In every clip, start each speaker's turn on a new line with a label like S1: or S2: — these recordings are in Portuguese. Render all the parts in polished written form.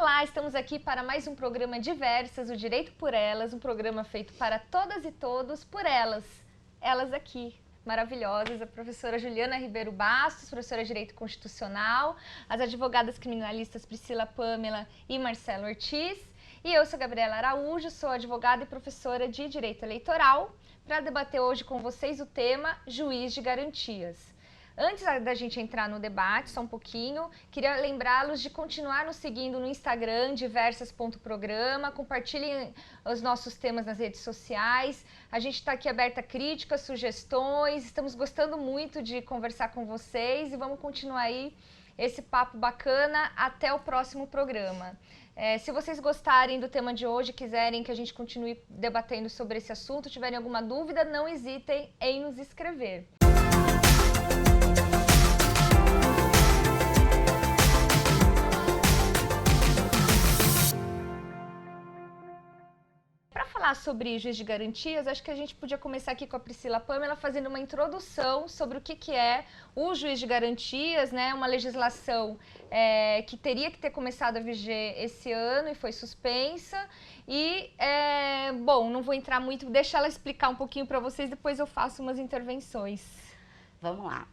S1: Olá, estamos aqui para mais um programa Diversas, o Direito por Elas, um programa feito para todas e todos por elas. Elas aqui, maravilhosas, a professora Juliana Ribeiro Bastos, professora de Direito Constitucional, as advogadas criminalistas Priscila Pâmela e Marcelo Ortiz, e eu sou Gabriela Araújo, sou advogada e professora de Direito Eleitoral, para debater hoje com vocês o tema Juiz de Garantias. Antes da gente entrar no debate, só um pouquinho, queria lembrá-los de continuar nos seguindo no Instagram, diversas.programa, compartilhem os nossos temas nas redes sociais, a gente está aqui aberta a críticas, sugestões, estamos gostando muito de conversar com vocês e vamos continuar aí esse papo bacana até o próximo programa. Se vocês gostarem do tema de hoje, quiserem que a gente continue debatendo sobre esse assunto, tiverem alguma dúvida, não hesitem em nos escrever. Para falar sobre juiz de garantias, acho que a gente podia começar aqui com a Priscila Pâmela fazendo uma introdução sobre o que é o juiz de garantias, né? Uma legislação que teria que ter começado a viger esse ano e foi suspensa. E, bom, não vou entrar muito, deixa ela explicar um pouquinho para vocês, depois eu faço umas intervenções.
S2: Vamos lá.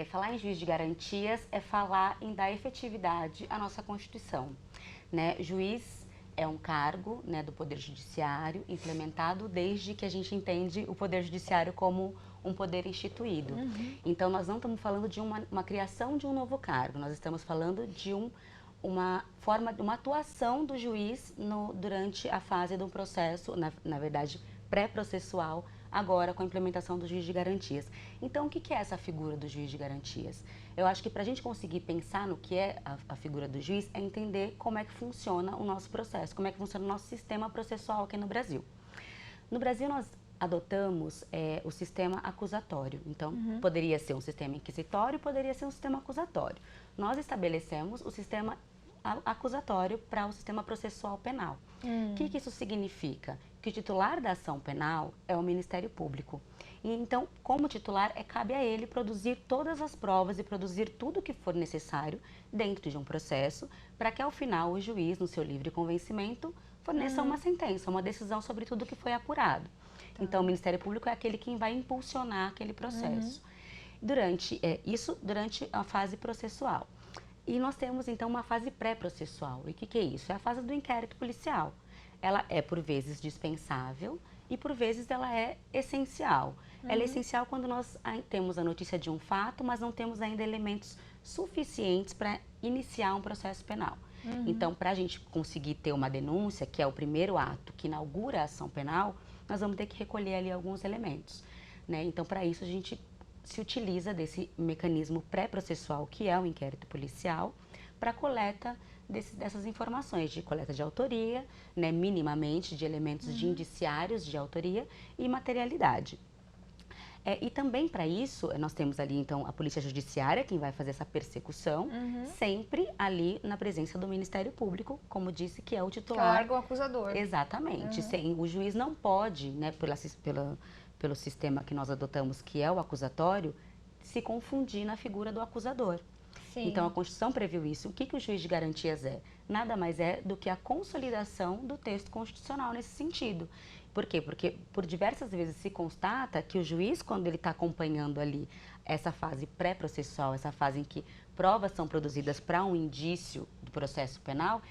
S2: Falar em juiz de garantias é falar em dar efetividade à nossa Constituição, né? Juiz é um cargo, né, do Poder Judiciário, implementado desde que a gente entende o Poder Judiciário como um poder instituído. Então, nós não estamos falando de uma criação de um novo cargo, nós estamos falando de uma atuação do juiz durante a fase do processo, na verdade, pré-processual, agora com a implementação do juiz de garantias. Então, o que é essa figura do juiz de garantias? Eu acho que para a gente conseguir pensar no que é a figura do juiz, é entender como é que funciona o nosso processo, como é que funciona o nosso sistema processual aqui no Brasil. No Brasil, nós adotamos o sistema acusatório. Então, poderia ser um sistema inquisitório, poderia ser um sistema acusatório. Nós estabelecemos o sistema acusatório para o sistema processual penal. O que isso significa? Que o titular da ação penal é o Ministério Público. E então, como titular, cabe a ele produzir todas as provas e produzir tudo o que for necessário dentro de um processo, para que ao final o juiz, no seu livre convencimento, forneça uma sentença, uma decisão sobre tudo o que foi apurado. Então, o Ministério Público é aquele quem vai impulsionar aquele processo. Durante a fase processual. E nós temos, então, uma fase pré-processual. E o que é isso? É a fase do inquérito policial. Ela é, por vezes, dispensável e, por vezes, ela é essencial. Ela é essencial quando nós temos a notícia de um fato, mas não temos ainda elementos suficientes para iniciar um processo penal. Então, para a gente conseguir ter uma denúncia, que é o primeiro ato que inaugura a ação penal, nós vamos ter que recolher ali alguns elementos, né? Então, para isso, a gente se utiliza desse mecanismo pré-processual, que é o inquérito policial, para a coleta dessas informações, de coleta de autoria, né, minimamente, de elementos de indiciários de autoria e materialidade. E também para isso, nós temos ali, então, a Polícia Judiciária, quem vai fazer essa persecução, sempre ali na presença do Ministério Público, como disse, que é o titular.
S1: Que é o órgão acusador.
S2: Exatamente. O juiz não pode, né, pelo sistema que nós adotamos, que é o acusatório, se confundir na figura do acusador.
S1: Sim.
S2: Então, a Constituição previu isso. O que o juiz de garantias é? Nada mais é do que a consolidação do texto constitucional nesse sentido. Por quê? Porque por diversas vezes se constata que o juiz, quando ele está acompanhando ali essa fase pré-processual, essa fase em que provas são produzidas para um indício do processo penal,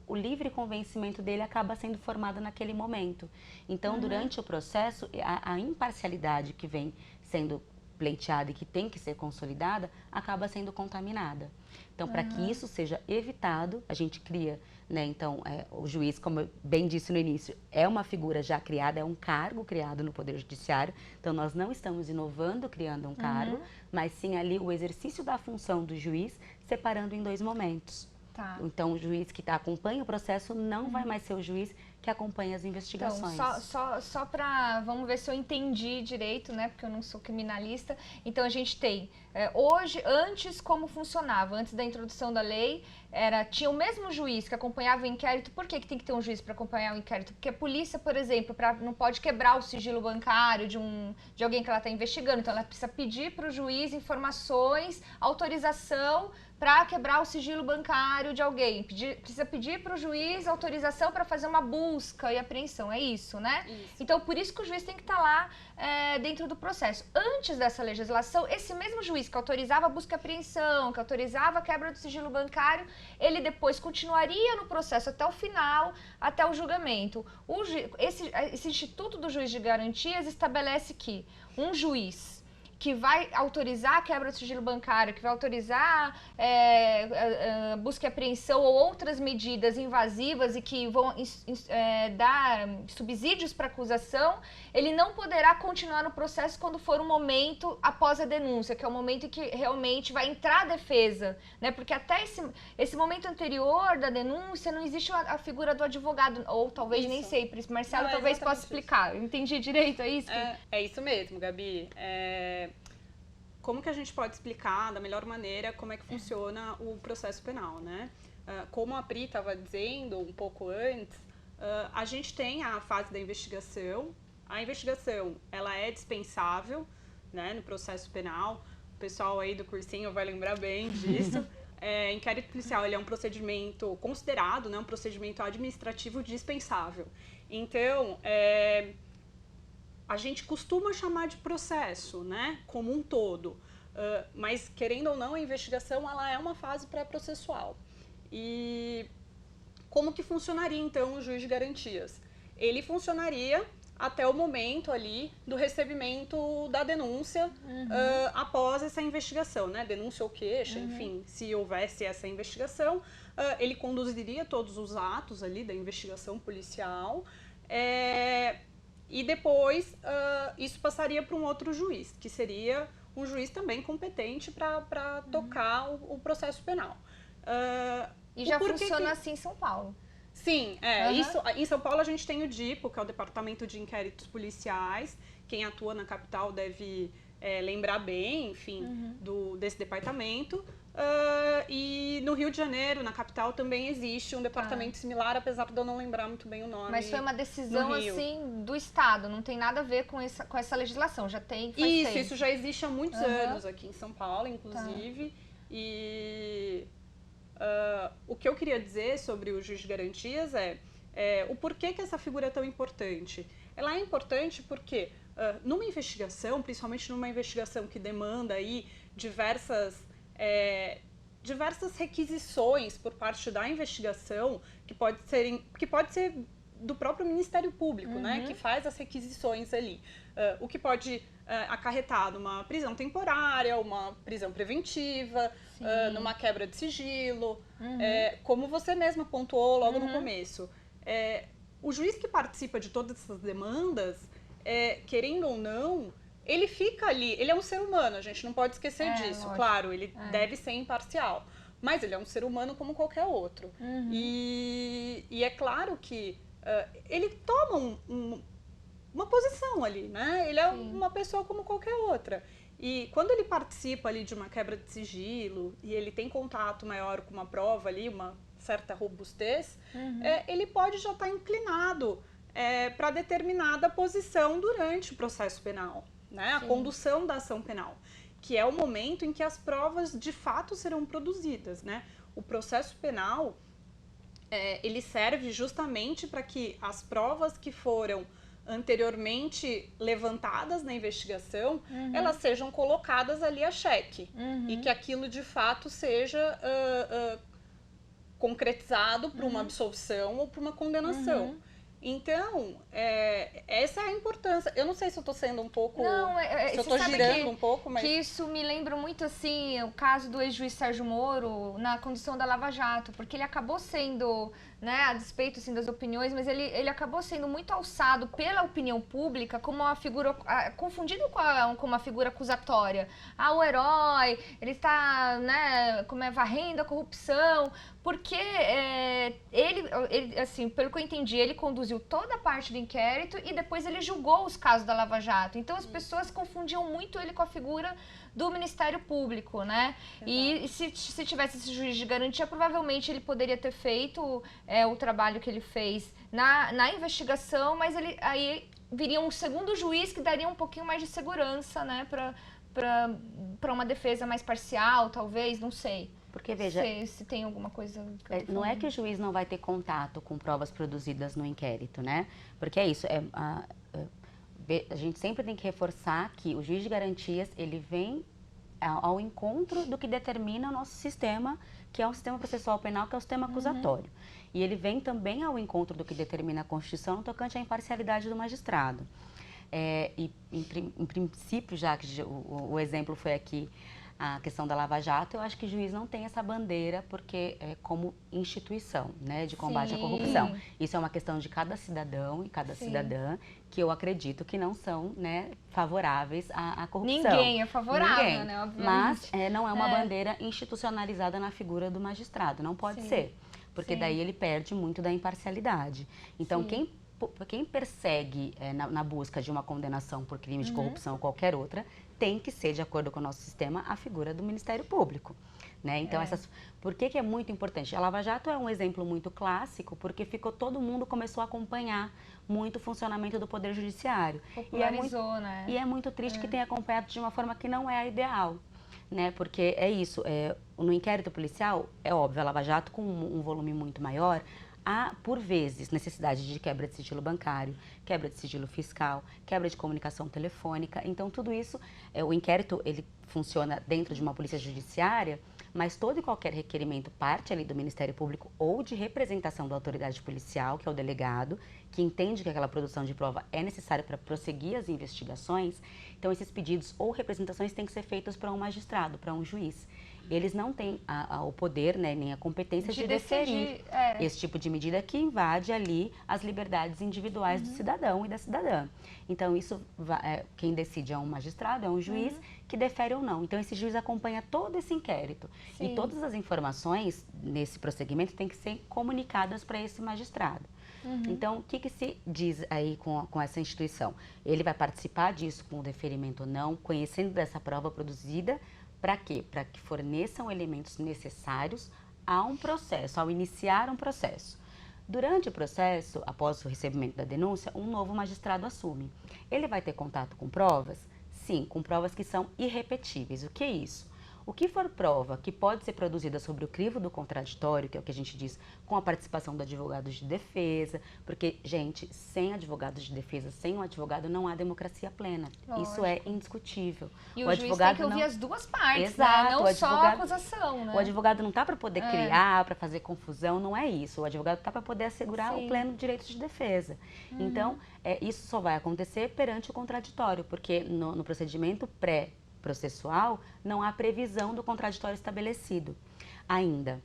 S2: o livre convencimento dele acaba sendo formado naquele momento. Então, durante o processo, a imparcialidade que vem sendo pleiteada e que tem que ser consolidada, acaba sendo contaminada. Então, para que isso seja evitado, a gente cria, né, então, o juiz, como eu bem disse no início, é uma figura já criada, é um cargo criado no Poder Judiciário, então nós não estamos inovando, criando um cargo, mas sim ali o exercício da função do juiz, separando em dois momentos.
S1: Tá.
S2: Então, o juiz que acompanha o processo não vai mais ser o juiz que acompanha as investigações.
S1: Então, só para... Vamos ver se eu entendi direito, né? Porque eu não sou criminalista. Então, a gente tem... hoje, antes, como funcionava? Antes da introdução da lei, tinha o mesmo juiz que acompanhava o inquérito. Por que tem que ter um juiz para acompanhar o inquérito? Porque a polícia, por exemplo, não pode quebrar o sigilo bancário de alguém que ela está investigando. Então, ela precisa pedir para o juiz informações, autorização para quebrar o sigilo bancário de alguém. Precisa pedir para o juiz autorização para fazer uma busca e apreensão, é isso, né?
S3: Isso.
S1: Então, por isso que o juiz tem que estar lá dentro do processo. Antes dessa legislação, esse mesmo juiz que autorizava a busca e apreensão, que autorizava a quebra do sigilo bancário, ele depois continuaria no processo até o final, até o julgamento. Esse Instituto do Juiz de Garantias estabelece que um juiz que vai autorizar a quebra do sigilo bancário, que vai autorizar busca e apreensão ou outras medidas invasivas e que vão dar subsídios para acusação, ele não poderá continuar no processo quando for um momento após a denúncia, que é o momento em que realmente vai entrar a defesa, né? Porque até esse momento anterior da denúncia não existe a figura do advogado, ou talvez nem sei, Marcelo talvez possa explicar. Eu entendi direito, é isso?
S3: É isso mesmo, Gabi. Como que a gente pode explicar da melhor maneira como é que funciona o processo penal, né? Como a Pri estava dizendo um pouco antes, a gente tem a fase da investigação. A investigação, ela é dispensável, né, no processo penal. O pessoal aí do cursinho vai lembrar bem disso. Inquérito policial, ele é um procedimento considerado, né, um procedimento administrativo dispensável. Então, a gente costuma chamar de processo, né, como um todo, mas querendo ou não, a investigação ela é uma fase pré-processual. E como que funcionaria então o juiz de garantias? Ele funcionaria até o momento ali do recebimento da denúncia após essa investigação, né, denúncia ou queixa, enfim, se houvesse essa investigação, ele conduziria todos os atos ali da investigação policial. E depois isso passaria para um outro juiz, que seria um juiz também competente para tocar o processo penal.
S1: E já funciona assim em São Paulo.
S3: Sim, isso, em São Paulo a gente tem o DIPO, que é o Departamento de Inquéritos Policiais. Quem atua na capital deve lembrar bem, enfim, desse departamento. E no Rio de Janeiro, na capital, também existe um departamento similar, apesar de eu não lembrar muito bem o nome.
S1: Mas foi uma decisão, assim, do Estado, não tem nada a ver com essa legislação, já tem faz tempo.
S3: Isso já existe há muitos anos aqui em São Paulo, inclusive. E o que eu queria dizer sobre o juiz de garantias o porquê que essa figura é tão importante. Ela é importante porque numa investigação, principalmente numa investigação que demanda aí diversas requisições por parte da investigação, que pode ser do próprio Ministério Público, né, que faz as requisições ali. O que pode acarretar numa prisão temporária, uma prisão preventiva, numa quebra de sigilo, como você mesma pontuou logo no começo. O juiz que participa de todas essas demandas, querendo ou não, ele fica ali, ele é um ser humano, a gente não pode esquecer disso. Lógico. Claro, ele deve ser imparcial, mas ele é um ser humano como qualquer outro. E é claro que ele toma uma posição ali, né? Ele é uma pessoa como qualquer outra. E quando ele participa ali de uma quebra de sigilo e ele tem contato maior com uma prova ali, uma certa robustez, ele pode já estar inclinado para determinada posição durante o processo penal. Né, a condução da ação penal, que é o momento em que as provas de fato serão produzidas, né? O processo penal, ele serve justamente para que as provas que foram anteriormente levantadas na investigação, elas sejam colocadas ali a xeque, e que aquilo de fato seja concretizado por uma absolvição ou por uma condenação. Então, essa é a importância. Eu não sei se eu estou sendo um pouco...
S1: Não,
S3: se eu estou girando um pouco, mas...
S1: Que isso me lembra muito, assim, o caso do ex-juiz Sérgio Moro na condução da Lava Jato, porque ele acabou sendo, né, a despeito, assim, das opiniões, mas ele acabou sendo muito alçado pela opinião pública como uma figura... confundido com uma figura acusatória. O herói, ele está, né, varrendo a corrupção... Porque ele, assim, pelo que eu entendi, ele conduziu toda a parte do inquérito e depois ele julgou os casos da Lava Jato. Então as pessoas confundiam muito ele com a figura do Ministério Público, né? E se tivesse esse juiz de garantia, provavelmente ele poderia ter feito o trabalho que ele fez na investigação, mas aí viria um segundo juiz que daria um pouquinho mais de segurança, né? Para uma defesa mais parcial, talvez, não sei.
S2: Porque, veja,
S1: se tem alguma coisa que eu tô
S2: não é
S1: falando.
S2: que o juiz não vai ter contato com provas produzidas no inquérito, né? Porque é isso, a gente sempre tem que reforçar que o juiz de garantias, ele vem ao encontro do que determina o nosso sistema, que é um sistema processual penal, que é o sistema acusatório. E ele vem também ao encontro do que determina a Constituição no tocante à imparcialidade do magistrado. E, em princípio, já que o exemplo foi aqui a questão da Lava Jato, eu acho que o juiz não tem essa bandeira porque é como instituição, né, de combate à corrupção. Isso é uma questão de cada cidadão e cada cidadã, que eu acredito que não são, né, favoráveis à corrupção.
S1: Ninguém é favorável, né, obviamente.
S2: Mas não é uma bandeira institucionalizada na figura do magistrado, não pode ser. Porque daí ele perde muito da imparcialidade. Então, quem persegue na busca de uma condenação por crime de corrupção ou qualquer outra, tem que ser, de acordo com o nosso sistema, a figura do Ministério Público. Né? Então, por que é muito importante? A Lava Jato é um exemplo muito clássico, porque todo mundo começou a acompanhar muito o funcionamento do Poder Judiciário.
S1: Popularizou, né?
S2: E é muito triste que tenha acompanhado de uma forma que não é a ideal. Né? Porque é isso, no inquérito policial, é óbvio, a Lava Jato com um volume muito maior, há, por vezes, necessidade de quebra de sigilo bancário, quebra de sigilo fiscal, quebra de comunicação telefônica. Então, tudo isso, o inquérito, ele funciona dentro de uma polícia judiciária, mas todo e qualquer requerimento parte ali do Ministério Público ou de representação da autoridade policial, que é o delegado, que entende que aquela produção de prova é necessária para prosseguir as investigações. Então, esses pedidos ou representações têm que ser feitos para um magistrado, para um juiz. Eles não têm o poder, né, nem a competência de deferir esse tipo de medida que invade ali as liberdades individuais do cidadão e da cidadã. Então, quem decide é um magistrado, é um juiz que defere ou não. Então, esse juiz acompanha todo esse inquérito. E todas as informações nesse prosseguimento têm que ser comunicadas para esse magistrado. Então, o que se diz aí com essa instituição? Ele vai participar disso com o deferimento ou não, conhecendo dessa prova produzida. Para quê? Para que forneçam elementos necessários a um processo, ao iniciar um processo. Durante o processo, após o recebimento da denúncia, um novo magistrado assume. Ele vai ter contato com provas? Sim, com provas que são irrepetíveis. O que é isso? O que for prova que pode ser produzida sobre o crivo do contraditório, que é o que a gente diz, com a participação do advogado de defesa, porque, gente, sem advogados de defesa, sem um advogado, não há democracia plena. Lógico. Isso é indiscutível.
S1: E o advogado tem que ouvir as duas partes,
S2: exato,
S1: né? Não só a acusação, né?
S2: O advogado não está para poder criar, para fazer confusão, não é isso. O advogado está para poder assegurar o pleno direito de defesa. Então, isso só vai acontecer perante o contraditório, porque no procedimento processual, não há previsão do contraditório estabelecido ainda.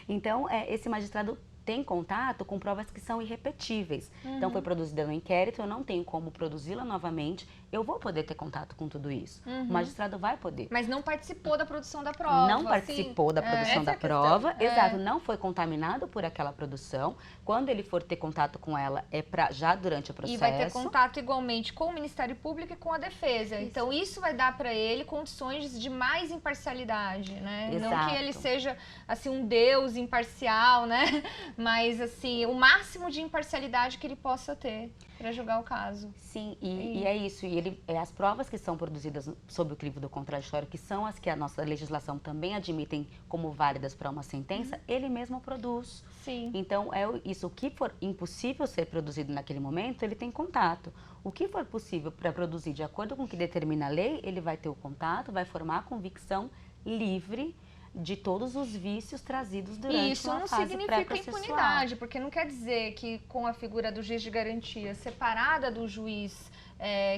S2: Então, esse magistrado tem contato com provas que são irrepetíveis. Então, foi produzida no inquérito, eu não tenho como produzi-la novamente, eu vou poder ter contato com tudo isso. O magistrado vai poder.
S1: Mas não participou da produção da prova.
S2: Não participou da produção da prova, exato, não foi contaminado por aquela produção. Quando ele for ter contato com ela, já durante o processo.
S1: E vai ter contato igualmente com o Ministério Público e com a defesa. Isso. Então, isso vai dar para ele condições de mais imparcialidade, né?
S2: Exato.
S1: Não que ele seja, assim, um deus imparcial, né? Mas, assim, o máximo de imparcialidade que ele possa ter para julgar o caso.
S2: Sim, e é isso. E as provas que são produzidas sob o crivo do contraditório, que são as que a nossa legislação também admitem como válidas para uma sentença, ele mesmo produz.
S1: Sim.
S2: Então, isso. O que for impossível ser produzido naquele momento, ele tem contato. O que for possível para produzir de acordo com o que determina a lei, ele vai ter o contato, vai formar a convicção livre de todos os vícios trazidos durante uma fase pré-processual. Isso não significa
S1: impunidade, porque não quer dizer que com a figura do juiz de garantia separada do juiz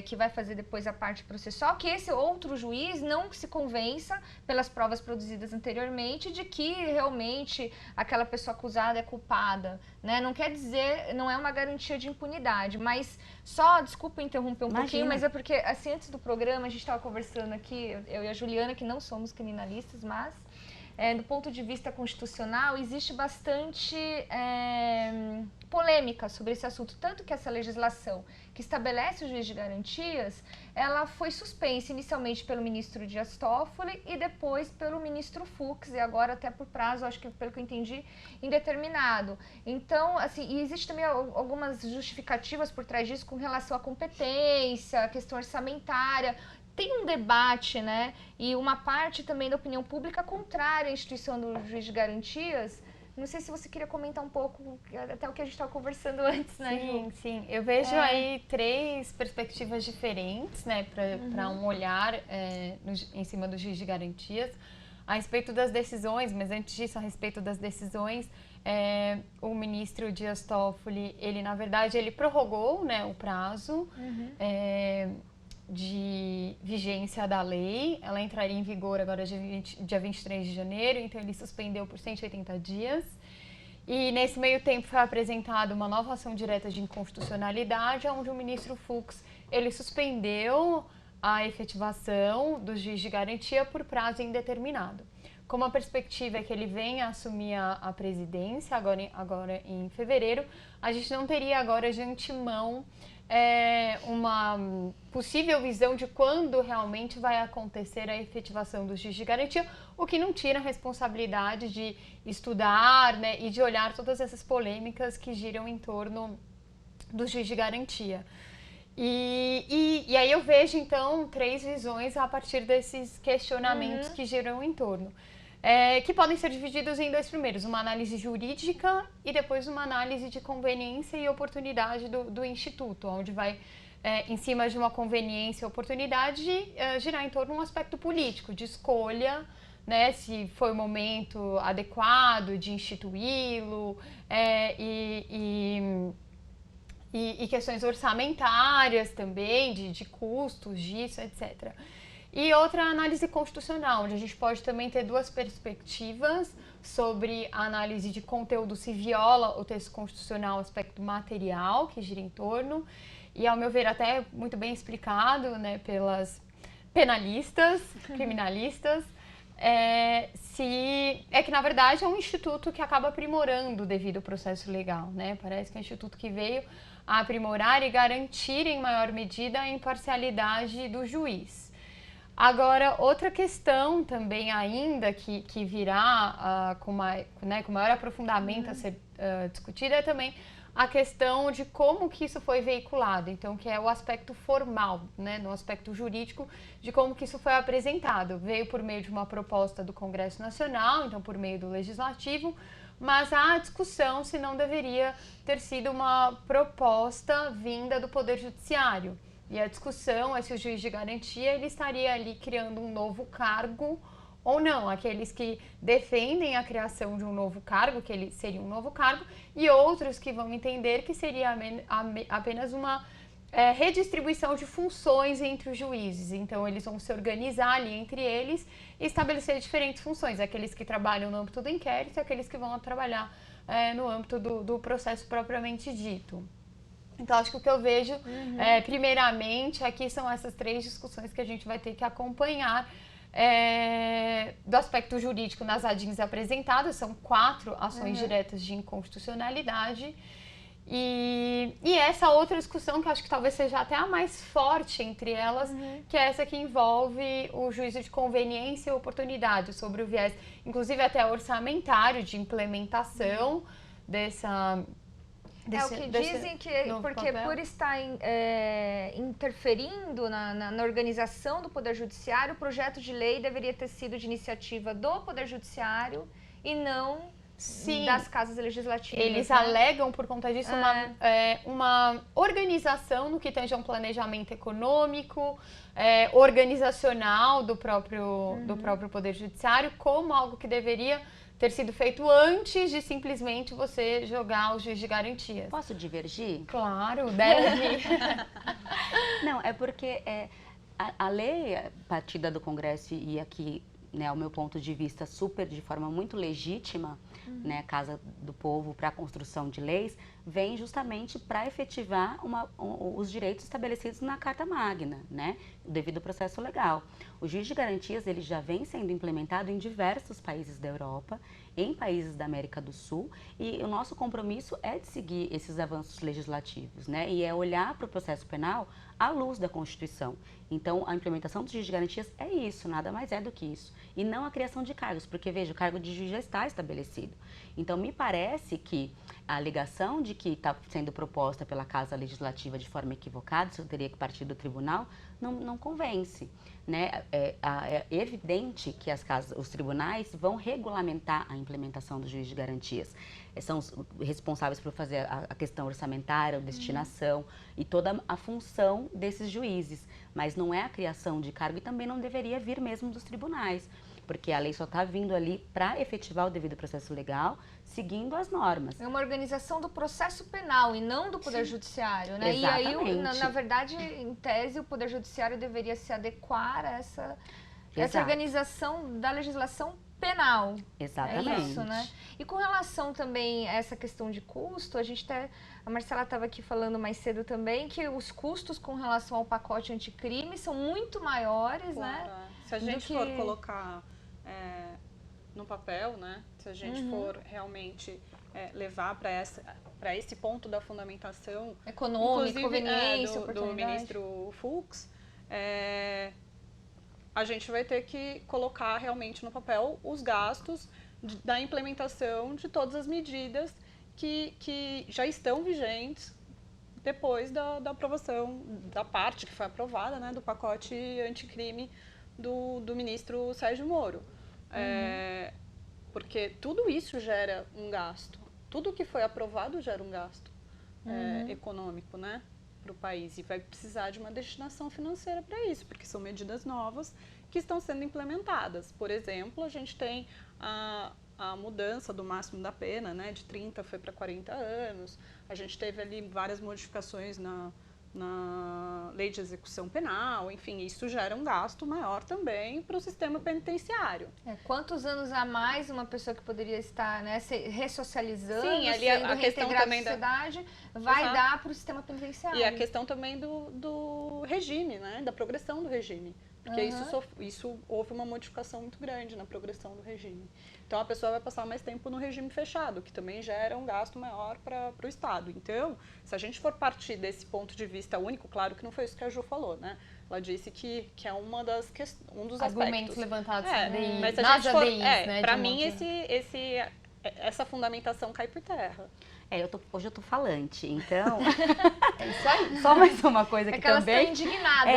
S1: que vai fazer depois a parte processual, que esse outro juiz não se convença pelas provas produzidas anteriormente de que realmente aquela pessoa acusada é culpada, né? Não quer dizer, não é uma garantia de impunidade, mas desculpa interromper um pouquinho, mas é porque, assim, antes do programa a gente estava conversando aqui, eu e a Juliana, que não somos criminalistas, mas do ponto de vista constitucional, existe bastante polêmica sobre esse assunto, tanto que essa legislação que estabelece o juiz de garantias, ela foi suspensa inicialmente pelo ministro Dias Toffoli e depois pelo ministro Fux, e agora até por prazo, acho que pelo que eu entendi, indeterminado. Então, assim, e existe também algumas justificativas por trás disso com relação à competência, à questão orçamentária. tem um debate, né, e uma parte também da opinião pública contrária à instituição do juiz de garantias. Não sei se você queria comentar um pouco, até o que a gente estava conversando antes, né, Ju?
S4: Sim. Eu vejo aí 3 perspectivas diferentes, né, para um olhar em cima do juiz de garantias. A respeito das decisões, mas antes disso, a respeito das decisões, o ministro Dias Toffoli, ele, na verdade, ele prorrogou, né, o prazo de vigência da lei. Ela entraria em vigor agora dia 23 de janeiro, então ele suspendeu por 180 dias. E nesse meio tempo foi apresentada uma nova ação direta de inconstitucionalidade, onde o ministro Fux, ele suspendeu a efetivação do juiz de garantia por prazo indeterminado. Como a perspectiva é que ele venha assumir a presidência agora em fevereiro, a gente não teria agora de antemão uma possível visão de quando realmente vai acontecer a efetivação do juiz de garantia, o que não tira a responsabilidade de estudar, né, e de olhar todas essas polêmicas que giram em torno do juiz de garantia. E aí eu vejo, então, 3 visões a partir desses questionamentos que giram em torno. Que podem ser divididos em 2 primeiros, uma análise jurídica e depois uma análise de conveniência e oportunidade do Instituto, onde vai, em cima de uma conveniência e oportunidade, girar em torno de um aspecto político, de escolha, né, se foi o momento adequado de instituí-lo, e questões orçamentárias também, de custos disso, etc. E outra análise constitucional, onde a gente pode também ter 2 perspectivas sobre a análise de conteúdo, se viola o texto constitucional, o aspecto material que gira em torno, e ao meu ver até muito bem explicado, né, pelas penalistas, criminalistas, que na verdade é um instituto que acaba aprimorando devido ao processo legal, né? Parece que é um instituto que veio a aprimorar e garantir em maior medida a imparcialidade do juiz. Agora, outra questão também ainda que virá com maior aprofundamento a ser discutida é também a questão de como que isso foi veiculado, então, que é o aspecto formal, né, no aspecto jurídico, de como que isso foi apresentado. Veio por meio de uma proposta do Congresso Nacional, então por meio do Legislativo, mas há discussão se não deveria ter sido uma proposta vinda do Poder Judiciário. E a discussão é se o juiz de garantia ele estaria ali criando um novo cargo ou não. Aqueles que defendem a criação de um novo cargo, que ele seria um novo cargo, e outros que vão entender que seria apenas uma redistribuição de funções entre os juízes. Então, eles vão se organizar ali entre eles e estabelecer diferentes funções. Aqueles que trabalham no âmbito do inquérito e aqueles que vão trabalhar no âmbito do processo propriamente dito. Então, acho que o que eu vejo, primeiramente, aqui são essas 3 discussões que a gente vai ter que acompanhar do aspecto jurídico nas ADINs apresentadas. São 4 ações diretas de inconstitucionalidade. E essa outra discussão, que eu acho que talvez seja até a mais forte entre elas, que é essa que envolve o juízo de conveniência e oportunidade, sobre o viés, inclusive até orçamentário, de implementação dessa...
S1: o que dizem que, porque por estar interferindo na organização do Poder Judiciário, o projeto de lei deveria ter sido de iniciativa do Poder Judiciário e não das casas legislativas.
S4: Eles alegam, por conta disso, uma organização no que tange a um planejamento econômico, organizacional do próprio Poder Judiciário, como algo que deveria ter sido feito antes de simplesmente você jogar o juiz de garantias.
S2: Posso divergir?
S4: Claro, deve.
S2: Não, é porque a lei partida do Congresso e aqui, né, ao meu ponto de vista, de forma muito legítima, né, Casa do Povo para a construção de leis, vem justamente para efetivar os direitos estabelecidos na Carta Magna, né, devido ao processo legal. O juiz de garantias ele já vem sendo implementado em diversos países da Europa, em países da América do Sul, e o nosso compromisso é de seguir esses avanços legislativos, né, e é olhar para o processo penal à luz da Constituição. Então, a implementação do juiz de garantias é isso, nada mais é do que isso. E não a criação de cargos, porque, veja, o cargo de juiz já está estabelecido. Então, me parece que a alegação de que está sendo proposta pela Casa Legislativa de forma equivocada, isso teria que partir do tribunal, não convence. Né? É evidente que os tribunais vão regulamentar a implementação do juiz de garantias. São os responsáveis por fazer a questão orçamentária, a destinação e toda a função desses juízes. Mas não é a criação de cargo e também não deveria vir mesmo dos tribunais, porque a lei só está vindo ali para efetivar o devido processo legal, seguindo as normas.
S1: É uma organização do processo penal e não do Poder Judiciário, né?
S2: Exatamente.
S1: E aí, na verdade, em tese, o Poder Judiciário deveria se adequar a essa organização da legislação penal.
S2: Exatamente.
S1: É isso, né? E com relação também a essa questão de custo, a Marcela estava aqui falando mais cedo também que os custos com relação ao pacote anticrime são muito maiores,
S3: claro,
S1: né?
S3: Se a gente for colocar no papel, né? Se a gente for realmente levar para esse ponto da fundamentação
S1: econômica, conveniência,
S3: do ministro Fux, a gente vai ter que colocar realmente no papel os gastos da implementação de todas as medidas que já estão vigentes depois da aprovação da parte que foi aprovada, né, do pacote anticrime do ministro Sérgio Moro. Porque tudo isso gera um gasto. Tudo que foi aprovado gera um gasto econômico, né, para o país. E vai precisar de uma destinação financeira para isso, porque são medidas novas que estão sendo implementadas. Por exemplo, a gente tem a mudança do máximo da pena, né, de 30 foi para 40 anos. A gente teve ali várias modificações na lei de execução penal, enfim, isso gera um gasto maior também para o sistema penitenciário.
S1: Quantos anos a mais uma pessoa que poderia estar, né, se ressocializando,
S3: ali
S1: sendo
S3: a questão também
S1: à sociedade, vai dar para o sistema penitenciário.
S3: E a questão também do regime, né, da progressão do regime. Porque isso houve uma modificação muito grande na progressão do regime. Então, a pessoa vai passar mais tempo no regime fechado, que também gera um gasto maior para o Estado. Então, se a gente for partir desse ponto de vista único, claro que não foi isso que a Ju falou, né? Ela disse que é um dos
S4: argumentos
S3: aspectos
S4: levantados
S3: mas se a gente for, né, para mim, essa fundamentação cai por terra.
S2: Hoje eu tô falante, então...
S1: É isso aí.
S2: Só mais uma coisa que também...
S1: elas estão indignadas.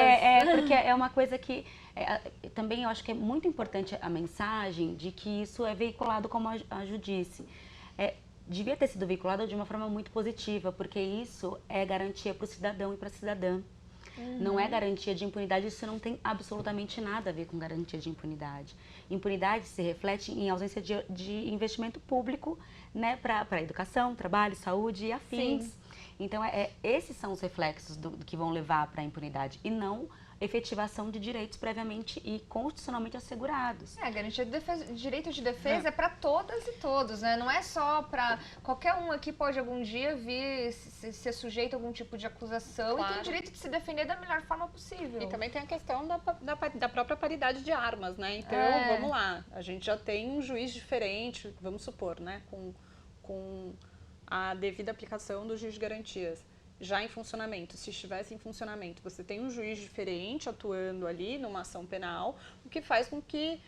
S2: Porque é uma coisa que... também eu acho que é muito importante a mensagem de que isso é veiculado, como a Ju disse. Devia ter sido veiculado de uma forma muito positiva, porque isso é garantia para o cidadão e para a cidadã. Não é garantia de impunidade, isso não tem absolutamente nada a ver com garantia de impunidade. Impunidade se reflete em ausência de investimento público, né, para educação, trabalho, saúde e afins. Sim. Então, esses são os reflexos que vão levar para a impunidade e não efetivação de direitos previamente e constitucionalmente assegurados.
S1: A garantia de direito de defesa é para todas e todos, né? Não é só para... Qualquer um aqui pode algum dia vir ser sujeito a algum tipo de acusação e tem o direito de se defender da melhor forma possível.
S3: E também tem a questão da própria paridade de armas, né? Então, vamos lá, a gente já tem um juiz diferente, vamos supor, né? Com a devida aplicação do juiz de garantias. Já em funcionamento, se estivesse em funcionamento, você tem um juiz diferente atuando ali numa ação penal, o que faz com que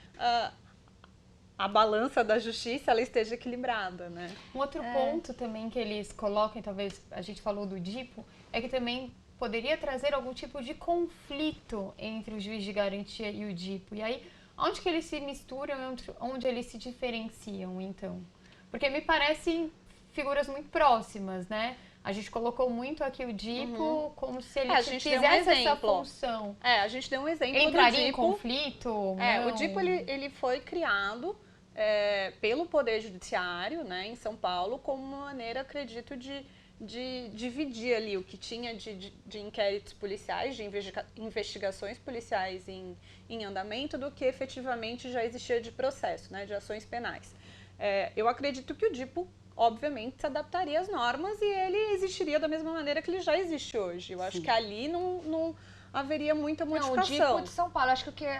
S3: a balança da justiça ela esteja equilibrada, né?
S4: Um outro ponto também que eles colocam, talvez a gente falou do DIPO, é que também poderia trazer algum tipo de conflito entre o juiz de garantia e o DIPO. E aí, onde que eles se misturam e onde eles se diferenciam, então? Porque me parecem figuras muito próximas, né? A gente colocou muito aqui o DIPO como se ele fizesse essa função.
S3: A gente deu um exemplo
S4: Entraria
S3: do DIPO.
S4: Em conflito?
S3: O DIPO ele foi criado pelo Poder Judiciário, né, em São Paulo, como uma maneira, acredito, de dividir ali o que tinha de inquéritos policiais, de investigações policiais em andamento, do que efetivamente já existia de processo, né, de ações penais. Eu acredito que o DIPO obviamente se adaptaria às normas e ele existiria da mesma maneira que ele já existe hoje. Eu acho que ali não haveria muita modificação.
S1: Não, o DIPO de São Paulo, acho que eu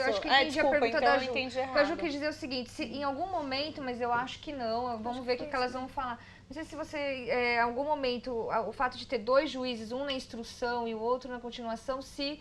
S1: acho que entendi a pergunta da Ju.
S3: Entendi errado.
S1: A Ju quis dizer o seguinte, se em algum momento, mas eu acho que não, vamos ver o que elas vão falar. Não sei se você, em algum momento, o fato de ter dois juízes, um na instrução e o outro na continuação, se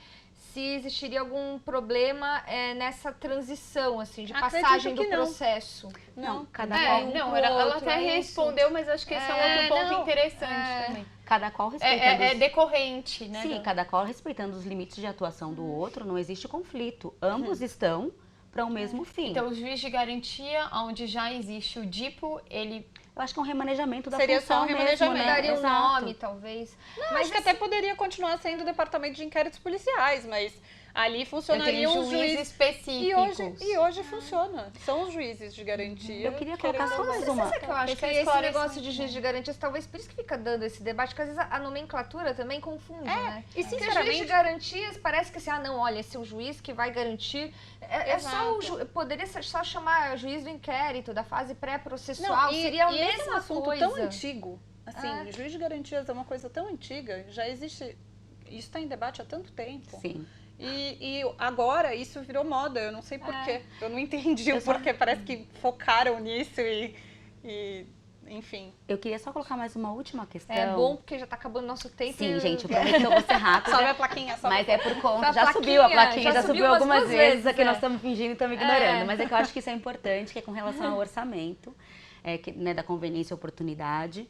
S1: se existiria algum problema nessa transição, assim, de
S3: Acredito
S1: passagem do
S3: que não.
S1: processo.
S2: Não, cada
S4: É,
S2: qual,
S4: não,
S1: pro
S4: ela
S1: outro,
S4: até
S1: é isso?
S4: respondeu, mas acho que esse é um outro ponto
S1: não,
S4: interessante também.
S2: cada qual respeitando
S4: É
S2: os...
S4: decorrente, né?
S2: Sim, cada qual respeitando os limites de atuação do outro, não existe conflito. Ambos estão para o mesmo fim.
S4: Então, o juiz de garantia, onde já existe o DIPO, ele...
S2: Eu acho que é um remanejamento da
S3: Seria
S2: função
S3: só um remanejamento.
S2: mesmo, né?
S1: Daria um
S2: Exato.
S1: nome, talvez.
S3: Mas acho que até poderia continuar sendo o departamento de inquéritos policiais, mas ali funcionariam os juízes
S4: específicos.
S3: E hoje funciona. São os juízes de garantia.
S2: Eu queria colocar
S3: querendo
S2: só
S3: ou não.
S2: mais uma.
S1: Sabe que eu acho que
S4: Esse
S1: esse
S4: esclarecimento,
S1: negócio de juiz de garantias, talvez por isso que fica dando esse debate, porque às vezes a nomenclatura também confunde, né?
S3: E
S1: Porque juiz de
S3: sinceramente,
S1: garantias parece que assim, não, olha, esse é o juiz que vai garantir. É só poderia ser só chamar juiz do inquérito, da fase pré-processual, seria a
S3: e
S1: mesma
S3: esse é um assunto
S1: coisa.
S3: tão antigo. Assim, juiz de garantias é uma coisa tão antiga, já existe. Isso está em debate há tanto tempo.
S2: Sim.
S3: E agora isso virou moda, eu não sei porquê. Eu não entendi o porquê. Parece que focaram nisso e enfim.
S2: Eu queria só colocar mais uma última questão.
S1: É bom porque já tá acabando nosso tempo.
S2: Sim, gente, eu prometo que eu vou ser rápida.
S3: Sobe a plaquinha, sobe.
S2: Mas é por conta.
S1: A
S2: Já subiu a
S1: plaquinha,
S2: plaquinha,
S1: já
S2: já
S1: subiu
S2: subiu
S1: umas
S2: algumas
S1: duas
S2: vezes. Aqui
S1: vezes,
S2: nós estamos fingindo e estamos ignorando.
S1: É.
S2: Mas é que eu acho que isso é importante, que é com relação ao orçamento, né, da conveniência e oportunidade.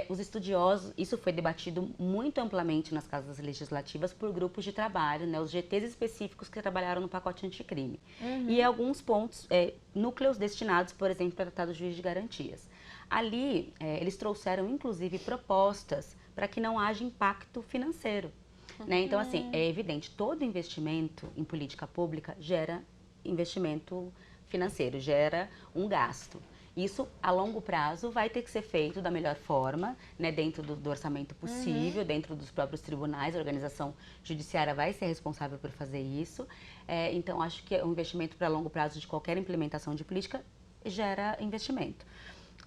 S2: Os estudiosos, isso foi debatido muito amplamente nas casas legislativas por grupos de trabalho, né, os GTs específicos que trabalharam no pacote anticrime. E alguns pontos, núcleos destinados, por exemplo, para tratar do juiz de garantias. Ali, eles trouxeram, inclusive, propostas para que não haja impacto financeiro. Né? Então, assim, é evidente, todo investimento em política pública gera investimento financeiro, gera um gasto. Isso, a longo prazo, vai ter que ser feito da melhor forma, né, dentro do orçamento possível, dentro dos próprios tribunais, a organização judiciária vai ser responsável por fazer isso. Então, acho que o investimento para longo prazo de qualquer implementação de política gera investimento.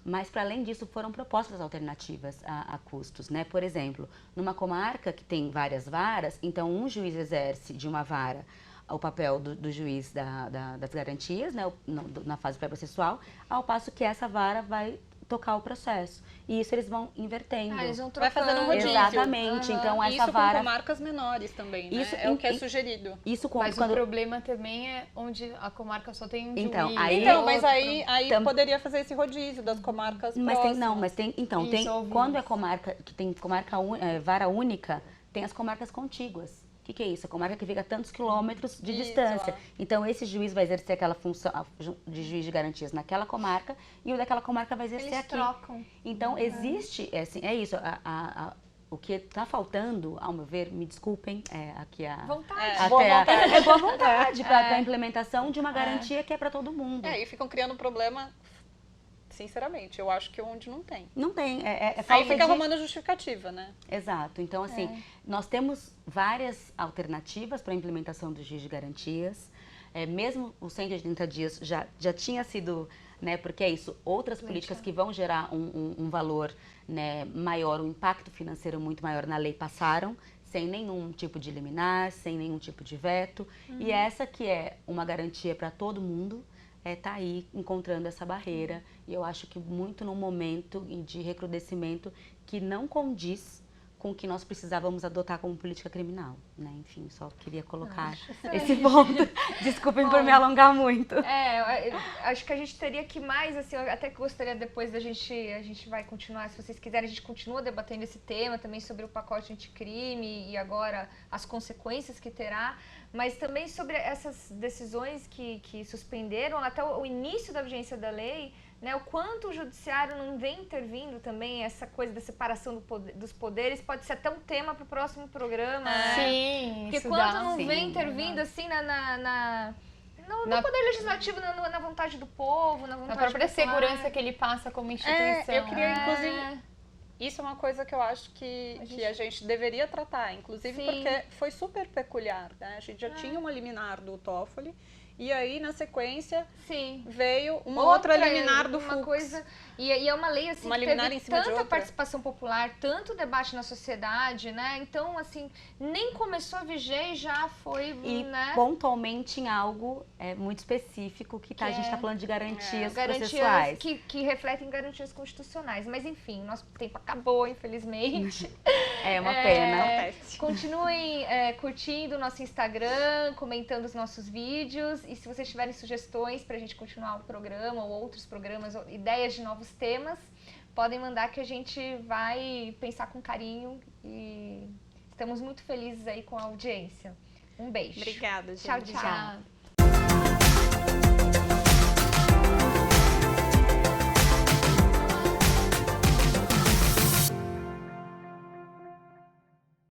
S2: Mas, para além disso, foram propostas alternativas a custos, né? Por exemplo, numa comarca que tem várias varas, então um juiz exerce de uma vara o papel do juiz das garantias, né, na fase pré-processual, ao passo que essa vara vai tocar o processo. E isso eles vão invertendo.
S1: Eles vão
S3: Vai fazendo um rodízio.
S2: Exatamente. Então, essa
S3: isso
S2: vara...
S3: com comarcas menores também, né?
S2: Isso,
S3: é o que é sugerido.
S2: Isso
S4: Mas
S2: quando...
S4: o problema também é onde a comarca só tem um
S2: Então,
S4: juiz.
S2: aí-
S3: Então, mas aí
S2: Poderia
S3: fazer esse rodízio das comarcas
S2: Mas
S3: próximas.
S2: tem,
S4: Isso,
S2: quando é comarca, que tem vara única, tem as comarcas contíguas. O que é isso? A comarca que fica a tantos quilômetros de distância. Então, esse juiz vai exercer aquela função de juiz de garantias naquela comarca e o daquela comarca vai exercer
S1: Eles
S2: aqui.
S1: trocam.
S2: Então, existe, assim, é isso, o que está faltando, ao meu ver, me desculpem, aqui a...
S1: Vontade.
S2: Boa vontade para a implementação de uma garantia que é para todo mundo.
S3: E ficam criando um problema, sinceramente, eu acho que onde não tem.
S2: Não tem,
S3: Aí
S2: falta
S3: fica
S2: de...
S3: arrumando justificativa, né?
S2: Exato. Então, assim, nós temos várias alternativas para a implementação do juiz de garantias. Mesmo os 180 dias já tinha sido, né, porque é isso, outras políticas que vão gerar um valor, né, maior, um impacto financeiro muito maior na lei passaram, sem nenhum tipo de liminar, sem nenhum tipo de veto. E essa que é uma garantia para todo mundo, tá aí encontrando essa barreira. E eu acho que muito num momento de recrudescimento que não condiz com o que nós precisávamos adotar como política criminal, né? Enfim, só queria colocar esse ponto. Desculpem por me alongar muito.
S1: Acho que a gente teria que mais, assim, eu até gostaria depois a gente vai continuar, se vocês quiserem, a gente continua debatendo esse tema também sobre o pacote anticrime e agora as consequências que terá, mas também sobre essas decisões que suspenderam até o início da vigência da lei, né, o quanto o judiciário não vem intervindo também, essa coisa da separação dos poderes, pode ser até um tema para o próximo programa.
S4: Sim,
S1: porque
S4: isso
S1: quanto
S4: dá.
S1: não
S2: Sim,
S1: vem intervindo assim no poder legislativo, na vontade do povo, na vontade
S4: A própria
S1: popular.
S4: segurança que ele passa como instituição.
S3: Eu queria, inclusive, isso é uma coisa que eu acho que a gente deveria tratar, inclusive
S1: Sim.
S3: porque foi super peculiar, né? A gente já tinha uma liminar do Toffoli E aí, na sequência,
S1: Sim.
S3: veio uma outra liminar do
S1: uma
S3: Fux.
S1: coisa e é uma lei assim
S3: Uma
S1: que
S3: liminar
S1: teve
S3: em cima de
S1: tanta
S3: outra.
S1: participação popular, tanto debate na sociedade, né? Então, assim, nem começou a viger e já foi,
S2: E
S1: né?
S2: pontualmente em algo muito específico que a gente está falando de garantias processuais.
S1: Que refletem garantias constitucionais. Mas, enfim, nosso tempo acabou, infelizmente.
S2: É uma pena.
S3: Acontece.
S1: Continuem curtindo o nosso Instagram, comentando os nossos vídeos. E se vocês tiverem sugestões para a gente continuar o programa ou outros programas, ou ideias de novos temas, podem mandar que a gente vai pensar com carinho. E estamos muito felizes aí com a audiência. Um beijo.
S3: Obrigada, gente.
S1: Tchau, tchau.
S2: Tchau.